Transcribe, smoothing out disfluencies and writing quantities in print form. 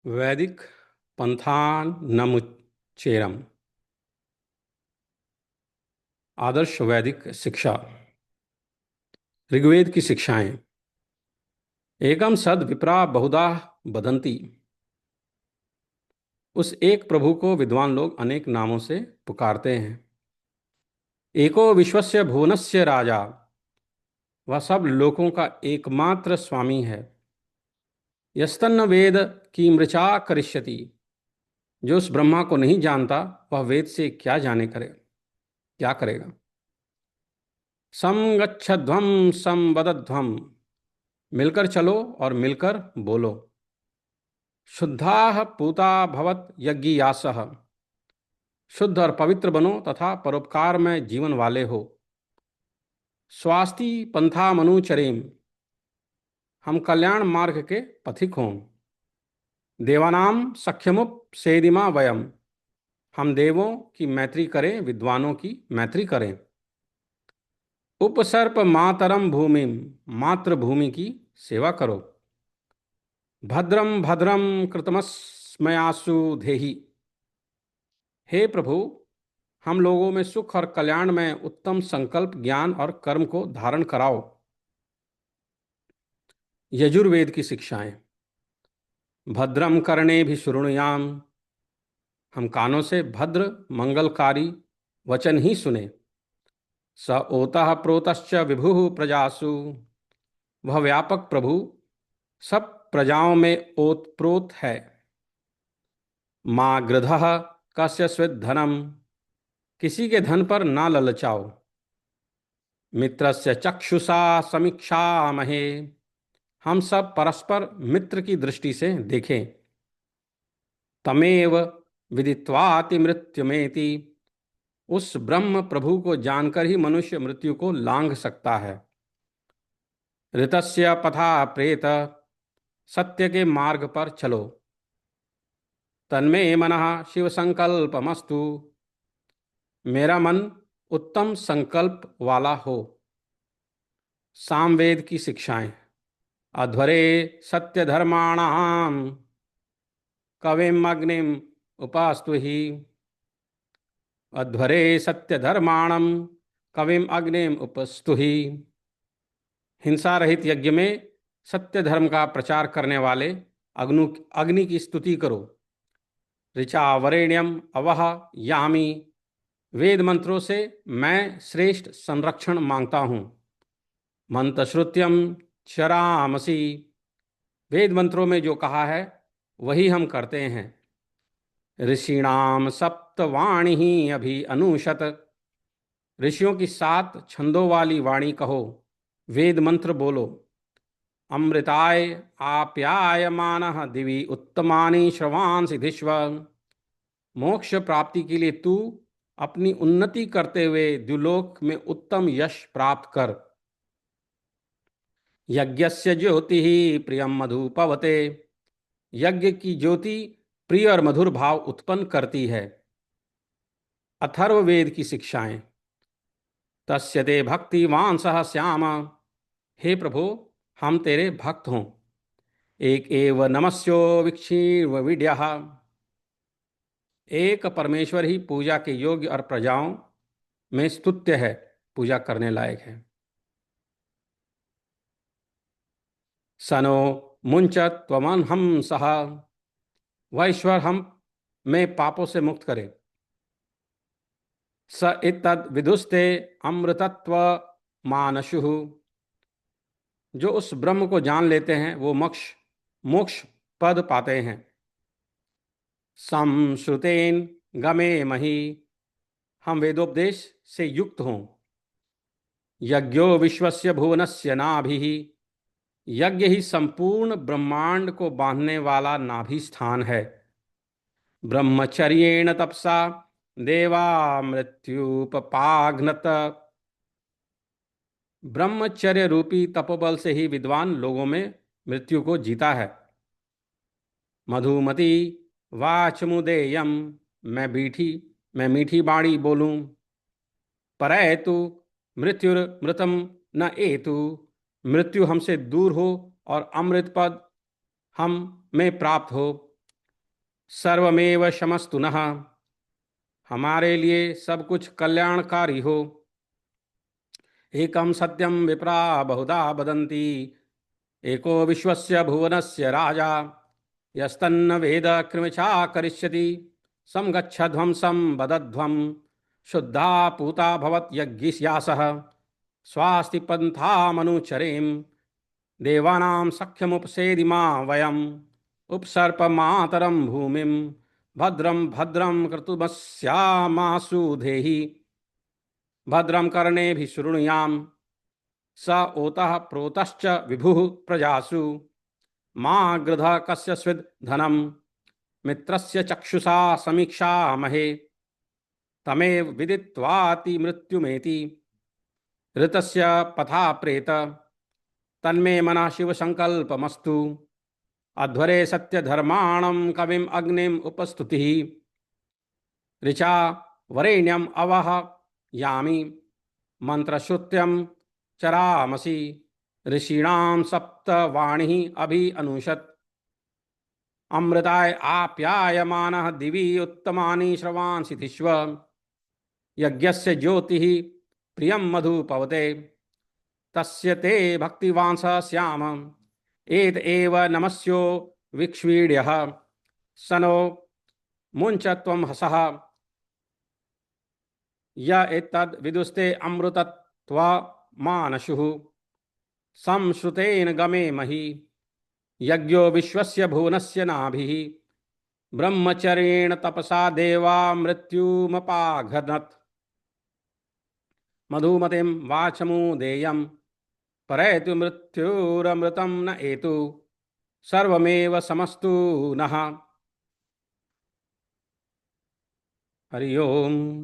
वैदिक पंथानमुच्चेरम। आदर्श वैदिक शिक्षा। ऋग्वेद की शिक्षाएं। एकम सद विप्रा बहुधा वदन्ति। उस एक प्रभु को विद्वान लोग अनेक नामों से पुकारते हैं। एको विश्वस्य भुवनस्य राजा। वह सब लोकों का एकमात्र स्वामी है। यस्तन्न वेद की मृचा करिष्यति। जो उस ब्रह्मा को नहीं जानता वह वेद से क्या जाने करे, क्या करेगा। सम गच्छध्वम सम वदध्वम। मिलकर चलो और मिलकर बोलो। शुद्धाः पूता भवत यज्ञियासः। शुद्ध और पवित्र बनो तथा परोपकार में जीवन वाले हो। स्वास्ति पंथा मनुचरेम। हम कल्याण मार्ग के पथिक हों। देवानाम सख्यमुपसेदिमा वयम। हम देवों की मैत्री करें, विद्वानों की मैत्री करें। उपसर्प मातरम भूमिम। मातृभूमि की सेवा करो। भद्रम भद्रम कृतमस्मयासु धेहि। हे प्रभु, हम लोगों में सुख और कल्याण में उत्तम संकल्प, ज्ञान और कर्म को धारण कराओ। यजुर्वेद की शिक्षाएं। भद्रम कर्णे भी शृणुयाम। हम कानों से भद्र मंगलकारी वचन ही सुने। स ओतः प्रोतश्च विभु प्रजासु। वह व्यापक प्रभु सब प्रजाओं में ओतप्रोत है। माँ गृधः कस्य स्विद् धनम। किसी के धन पर ना ललचाओ। मित्रस्य चक्षुषा समीक्षामहे। हम सब परस्पर मित्र की दृष्टि से देखें। तमेव विदित्वाति मृत्युमेति। उस ब्रह्म प्रभु को जानकर ही मनुष्य मृत्यु को लांघ सकता है। ऋतस्य पथा प्रेत। सत्य के मार्ग पर चलो। तन्मे मनः शिव संकल्पमस्तु। मेरा मन उत्तम संकल्प वाला हो। सामवेद की शिक्षाएं। अध्वरे सत्य धर्माणाम। कविम अग्निम उपास्तु ही। अध्वरे सत्य धर्माणम कविम अग्निम उपस्तु ही। हिंसा रहित यज्ञ में सत्य धर्म का प्रचार करने वाले अग्नि की स्तुति करो। ऋचा वरेण्यम अवह यामी। वेद मंत्रों से मैं श्रेष्ठ संरक्षण मांगता हूँ। मंत्रश्रुत्यम चरामसी। वेद मंत्रों में जो कहा है वही हम करते हैं। ऋषिणाम सप्तवाणी ही अभि अनुशत। ऋषियों की 7 छंदों वाली वाणी कहो, वेद मंत्र बोलो। अमृताय आप्यायमानः दिवि उत्तमानि श्रवांसि धिष्व। मोक्ष प्राप्ति के लिए तू अपनी उन्नति करते हुए द्युलोक में उत्तम यश प्राप्त कर। यज्ञस्य ज्योति ही प्रियम मधु पवते। यज्ञ की ज्योति प्रिय और मधुर भाव उत्पन्न करती है। अथर्ववेद की शिक्षाएं। तस्य ते भक्तिवान सह श्याम। हे प्रभु, हम तेरे भक्त हों। एक एव नमस्यो विक्षीर्व विड्यः। एक परमेश्वर ही पूजा के योग्य और प्रजाओं में स्तुत्य है, पूजा करने लायक है। सनो मुंचत त्वमन हम सह। वह ईश्वर हम में पापों से मुक्त करे। स इतद विदुस्ते अमृतत्व मानशु। जो उस ब्रह्म को जान लेते हैं वो मोक्ष पद पाते हैं। संश्रुतेन गमे मही। हम वेदोपदेश से युक्त हों। यज्ञो विश्वस्य भुवनस्य नाभिः। यज्ञ ही संपूर्ण ब्रह्मांड को बांधने वाला नाभि स्थान है। ब्रह्मचर्येण तपसा देवा मृत्युपपाघ्नत। ब्रह्मचर्य रूपी तपोबल से ही विद्वान लोगों में मृत्यु को जीता है। मधुमती वाचमुदेयम। मैं मीठी बाणी बोलूं। परैतु मृत्युर्मृतम न एतु। मृत्यु हमसे दूर हो और अमृत पद हम में प्राप्त हो। सर्वमेव शमस्तु नः, हमारे लिए सब कुछ कल्याणकारी हो। एकम सत्यम विप्रा बहुधा वदन्ति, एको विश्वस्य भुवनस्य राजा, यस्तन्न वेद कृमिछा करिष्यति, समगच्छध्वंसं वदध्वं, शुद्धा पूता भवत् यज्ञिष्यासः, स्वास्ति पन्थामनुचरेम, देवानां सख्यमुपसेदिमा वयम्, उपसर्पमातरं भूमिं, भद्रं भद्रं क्रतुमस्यामासु धेहि, भद्रं कर्णेभिः शृणुयाम, स ओतः प्रोतश्च विभुः प्रजासु, माँ गृध कस्य स्विद् धनम, मित्रस्य चक्षुषा समीक्षामहे, तमेव विदित्वाति मृत्युमेति, ऋतस्य पथा प्रेत, तन्मे मनः शिव संकल्पमस्तु, अध्वरे सत्य धर्माणं कविम अग्निम उपस्तुति, ऋचा वरेण्यम अवह यामी, मंत्रश्रुत्यम चरामसि, ऋषीणां सप्तवाणी अभि अनुषत्, अमृताय आप्यायमानः दिवि उत्तमानि श्रवांसि तिष्व, यज्ञस्य ज्योतिः प्रियं मधु पवते, तस्य ते भक्तिवांस स्याम, एत एव नमस्यो विक्ष्वीड्यः, सनो मुञ्च त्वं हसः, य एतद् विदुस्ते अमृतत्वमानशुः, संश्रुतेन गमे महि, यज्ञो विश्वस्य भुवनस्य नाभिः, ब्रह्मचर्येण तपसा देवा मृत्युमपाघनत्, मधुमतिं वाचमुदेयं, परैतु मृत्युरमृतं न एतु, सर्वमेव समस्तु नः। हरि ओम।